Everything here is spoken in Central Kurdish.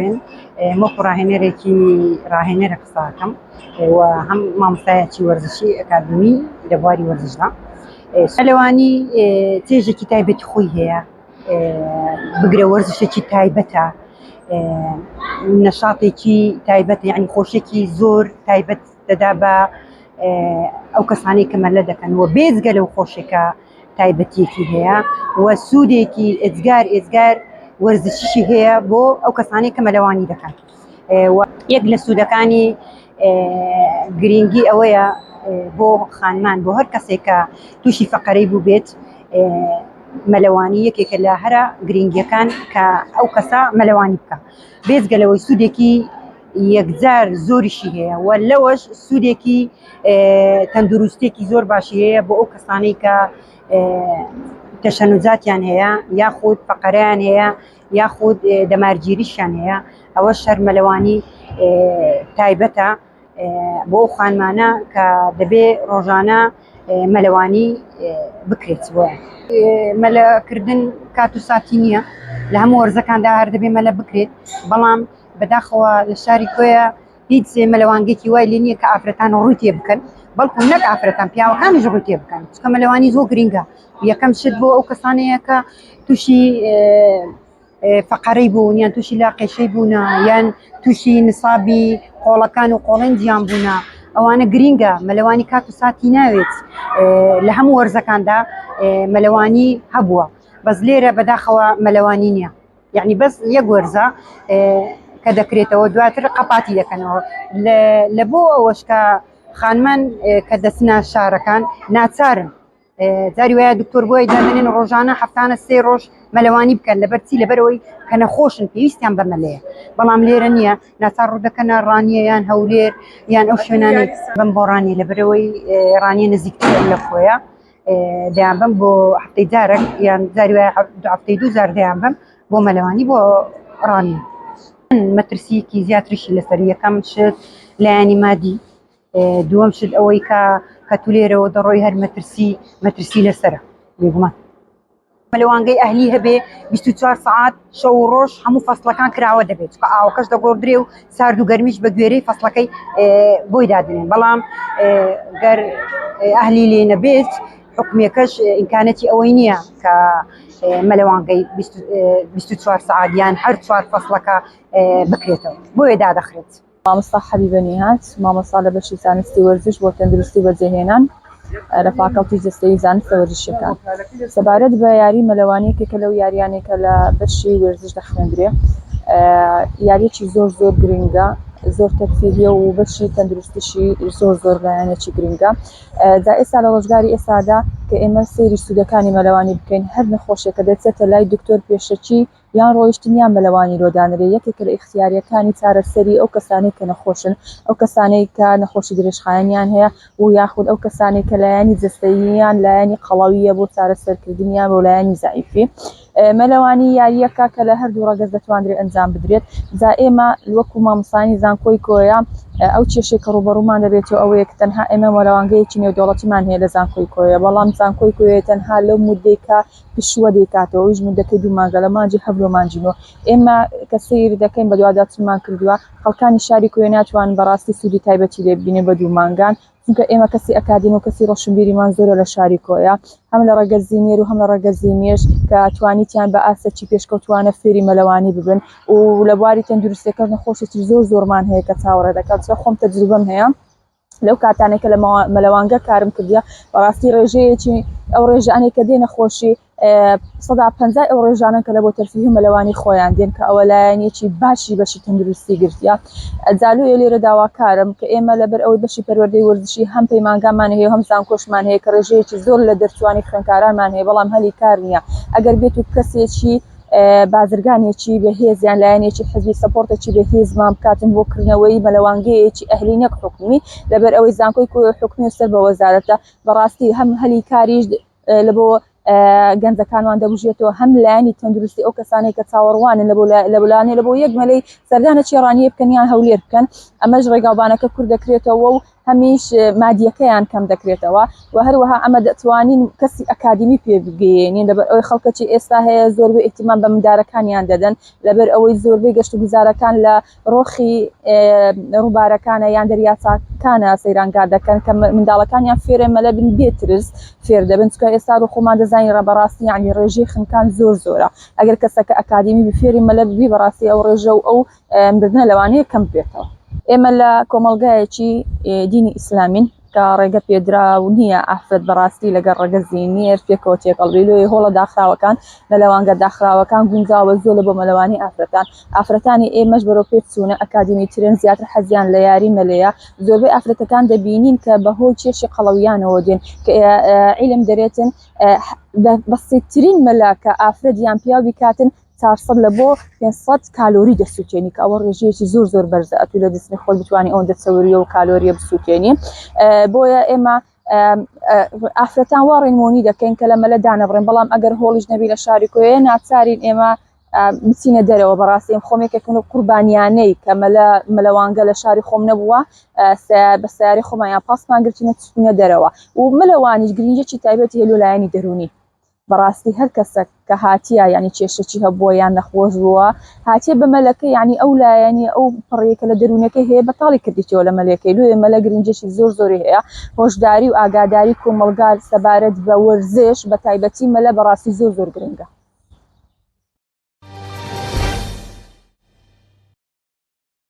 بين مۆکو ڕاهێنەرێکی ڕاهێنەرە قساکەم و هەم مامۆستایەکی وەرزشی ئەکادمی لە بواری وەرزشدا. لەوانی چێژێکی تایبەتی خۆی هەیە، بگرە وەرزشێکی تایبەتە، نەشاطێکی تایبەت، یعنی خۆشێکی زۆر تایبەت دەدا بە ئەو کەسانەی کە مەلە دەکەن و بێجگە لەو خۆشێکە تایبەتیەکی هەیە و سوودێکی ئێجگار وەرزشیشی هەیە بۆ ئەو کەسانەی کە مەلەوانی دەکەن. یەک لە سوودەکانی گرنگی ئەوەیە بۆ خانمان، بۆ هەر کەسێک کە تووشی فەقەرەی بوو بێت، مەلەوانی یەکێکە لە هەرە گرنگیەکان کە ئەو کەسە مەلەوانی بکە، بێجگە لەوەی سوودێکی یەکجار زۆریشی هەیە و لەوەش سوودێکی تەندروستێکی زۆر باشی هەیە بۆ ئەو کەسانەی کە تەشەنوجاتیان هەیە، یاخود فەقەرەیان هەیە، یاخود دەمارگیریشیان هەیە. ئەوە شەر مەلەوانی تایبەتە بۆ ئەو خانمانە کە دەبێ ڕۆژانە مەلەوانی بکرێت. بۆ مەلەکردن کات و ساتی نییە، لە هەموو وەرزەکاندا هەر دەبێ مەلە بکرێت، بەڵام بەداخەوە لە شاری کۆیە هیچ مەلەوانگێکی وای لێ نییە کە ئافرەتان ڕووی تێ بکەن، بەڵکو نەک ئافرەتان، پیاوەکانیش ڕووی تێ بکەن، چکە مەلەوانی زۆر گرنگە. یەکەم شت بۆ ئەو کەسانەیە کە تووشی فەقەرەی بوون، یان تووشی لاقێشەی بوونە، یان تووشی نسابی قۆڵەکان و قۆڵەنجیان بوونە، ئەوانە گرنگە مەلەوانی کات و ساتی ناوێت. لە هەموو وەرزەکاندا مەلەوانی هەبووە، بەس لێرە بەداخەوە مەلەوانی نییە، یعنی بەس یەک وەرزە کە دەکرێتەوە، دواتر قەپاتی دەکەنەوە. لە بۆ ئەوەش کە خانمان کە دەچنە شارەکان ناچارن، جاری وایە دکتۆر بۆی دەمێنن ڕۆژانە هەفتانە 3 ڕۆژ مەلەوانی بکەن، لەبەرچی لەبەرەوەی کە نەخۆشن، پێویستیان بە مەلەیە، بەڵام لێرە نییە، ناچار ڕوودەکەنە ڕانیە یان هەولێر یان ئەو شوێنانەی بم بۆ ڕانی، لەبەرەوەی ڕانیە نزیکتر لە خۆیە دەیان بم بۆ هەفتەی جارێک، یان جاری وایە هەفتەی 2 جار دەیان بم بۆ مەلەوانی بۆ ڕانی. مەترسیەکی زیاتریشی لەسەر، یەکەم شت لایەنی مادی، دووەم شت ئەوەی کە تو لێرەوە دەڕۆی هەر مەترسی لەسەرە بێگومان. مەلەوانگەی ئەهلی هەبێ 24 سعات شەو و ڕۆژ هەموو فەسڵەکان کراوە دەبێت، کە ئاوەکەش دەگۆڕدرێ و سارد و گەرمیش بە گوێرەی فەسڵەکەی بۆی دادنێن، بەڵام گەر ئەهلی لێ نەبێت حکومەکەش ئیمکانەتی ئەوەی نییە کە مەلەوانگەی 24 سعات یان هەر 4 فەسڵەکە بکرێتەوە، بۆیە دادەخرێت. مامۆستا حەبیبە نیهات، مامۆستا لە بەشی زانستی وەرزش بۆ تەندروستی بەجێهێنان لە فاکەڵتی جستەی زانستە وەرزشیەکان. سەبارەت بە یاری مەلەوانەیەکێکە لەو یاریانێکە لە بەشی وەرزش دەخوێندرێ، یاریەکی زۆر گرنگە، زۆر تەکفیریە و بەشی تەندروستیشی زۆر لایەنێکی گرنگە. دا ئێستا لە ڕۆژگاری ئێستادا کە ئێمە سەیری سوودەکانی مەلەوانی بکەین، هەر نەخۆشێکە دەچێتە لای دکتۆر پێشەچی یان ڕۆیشتن یان مەلەوانی ڕۆدانرێ، یەکێکە لە اختیاریەکانی چارەسەری ئەو کەسانەی کە نەخۆشن، ئەو کەسانەی کە نەخۆشی درێژخایەنیان هەیە، و یاخود ئەو کەسانێک کە لایەنی جستەییان لایەنی قەڵاویە بۆ چارەسەرکردنیان بۆ لایەنی زائیفی. مەلەوانی یاریەکە کە لە هەردوو ڕەگەز دەتوانرێت ئەنجام بدرێت. جا ئێمە وەکو مامۆستانی زانکۆی کۆیە ئەو کێشێک کە ڕوبەڕوومان دەبێتەوە ئەوەیە کە تەنها ئێمە مەلەوانگەیەکی نێودەوڵەتیمان هەیە لە زانکۆی کۆیە، بەڵام زانکۆی کۆیە تەنها لەو مودەیەکە پشووە دەیکاتەوە، ئەویش مودەکەی 2 مانگە، لە مانجی هەبلۆ مانجینەوە. ئێمە کە سەیر دەکەین بە دوواداچمان کردووە، خەڵکانی شاری کۆیە ناتوانن بەڕاستی سوودی تایبەتی لێ ببینێ بە 2 مانگان، چونکە ئێمە کەسی ئەکادمی و کەسی ڕۆشنبیریمان زۆرە لە شاری کۆیە، هەم لە ڕەگەزی نێر و هەم لە ڕەگەزی مێژ، کە توانیتیان بە ئاسەکی پێشکەوتوانە فێری مەلەوانی ببن، و لە بواری تەندروستیەکە نەخۆشێکی زۆرمان هەیە کە چاوەڕێ دەکات. خۆم تەجروبەم هەیە لەو کاتانێکە لە مەلەوانگە کارم کردیە، بەڕاستی ڕێژەیەکی ئەو ڕێژانەی کە دێنە خۆشی 150 ئەو ڕێژانە کە لە بۆ تەرفیه مەلەوانی خۆیان دێن، کە ئەوە لایەنێکی باشی بەشی تەندروستی گرتیە. جالویە لێرە داواکارم کە ئێمە لەبەر ئەوەی بەشی پەروەردەی وەرزشی هەم پەیمانگامان هەیە، هەم زانکۆشمان هەیە کە ڕێژەیەکی زۆر لە دەرچوانی خوێندکارانمان هەیە، بەڵام هەلی کار نییە. ئەگەر بێت و کەسێکی بازرگانێکی بەهێز یان لایەنێکی حزبی سەپۆرتێکی بەهێزمان بکاتن بۆ کردنەوەی مەلەوانگەیەکی ئەهلی نەک حکومی، لەبەر ئەوەی زانکۆی کۆی حکومی سەر بە وەزارەتە، بەڕاستی هەم هەلی کاریش لە بۆ گەنجەکانوان دەبژێتەوە، هەم لایەنی تەندروستی ئەو کەسانێک کە چاوەڕوانن لە بولانێ لە بۆ یەک مەلەی سەردانە چێڕانیە بکەن یان هەولێر بکەن، ئەمەش ڕێگاوبانەکە کورد دەکرێتەوە و هەمیش مادیەکەیان کەم دەکرێتەوە و هەروەها ئەمە دەتوانین کەسی ئەکادمی پێ بگەێنین لەبەر ئەوەی خەڵکەی ئێستا هەیە زۆربەی ئیحتیمام بە مندارەکانیان دەدەن لەبەر ئەوەی زۆربەی گەشت و گوزارەکان لە ڕۆخی ڕووبارەکانە یان دەریاچەکانە سەیرانگا دەکەن کە منداڵەکانیان فێرە مەلە بن بێترس فێر دەبن چکە ئێستا ڕووخۆمان دەزانین ڕەبەڕاستی یعنی ڕێژەی خنکان زۆرە ئەگەر کەسەکە ئەکادمی بفێری مەلە ببی بەڕاستی ئەو ڕێژە و ئەو مردنە لەوانەیە کەم بێتەوە. ئێمە لە کۆمەڵگایەکی دینی ئیسلامین کە ڕێگە پێدراو نییە ئافرەت بەڕاستی لەگەڵ ڕێگە زینیر پێکەوە تێکەڵبی لێ هۆڵە داخراوەکان لەلەوانگە داخراوەکان گونجاوە زۆر لە بۆ مەلەوانی ئافرەتانی ئێمەش بەرەو پێچوونە ئەکادمی ترن زیاتر حەزیان لە یاری مەلەیە زۆربەی ئافرەتەکان دەبینین کە بەهۆی کێشی قەڵەویانەوە دێن کە عیلم دەرێتن بەسیترین مەلا کە ئافرەتیان پیاو بکاتن 400 لە بۆ 500 کالۆری دەسووتێنی کە ئەوە ڕێژەیەکی زۆر بەرزە ئەتو لە دەستنی خۆی بتوانانی ئەوەندە چەوریە و کالۆریە بسووتێنی بۆیە ئێمە ئافرەتان وا ڕێنمونی دەکەین کە لە مەلە دانەبڕێن بەڵام ئەگەر هۆڵیش نەبی لە شاری کۆیە ناچارین ئێمە بچینە دەرەوە بەڕاستی ئەم خۆمێکەکەن و قوربانیانەی کە مەلەوانگە لە شاری خۆم نەبووە بە سیاری خۆمانیان پاسمان گرتینە چینە دەرەوە و مەلەوانیش گرنگێکی تایبەتی هەلو لایەنی دەرونی بەڕاستی هەر کەسە کە هاتیە ینی کێشەی هەبووە یان نەخۆش بووە هاتیە بە مەلەکە ینی ئەو لایەنی ئەو پڕێکە لە دەروونەکەی هەیە بەتاڵی کردیتەوە لە مەلەکەی لێ مەلە گرنگێکی زۆری هەیە هۆشداری و ئاگاداری کۆمەلگار سەبارەت بە وەرزش بە تایبەتی مەلە بەڕاستی زۆر گرنگە.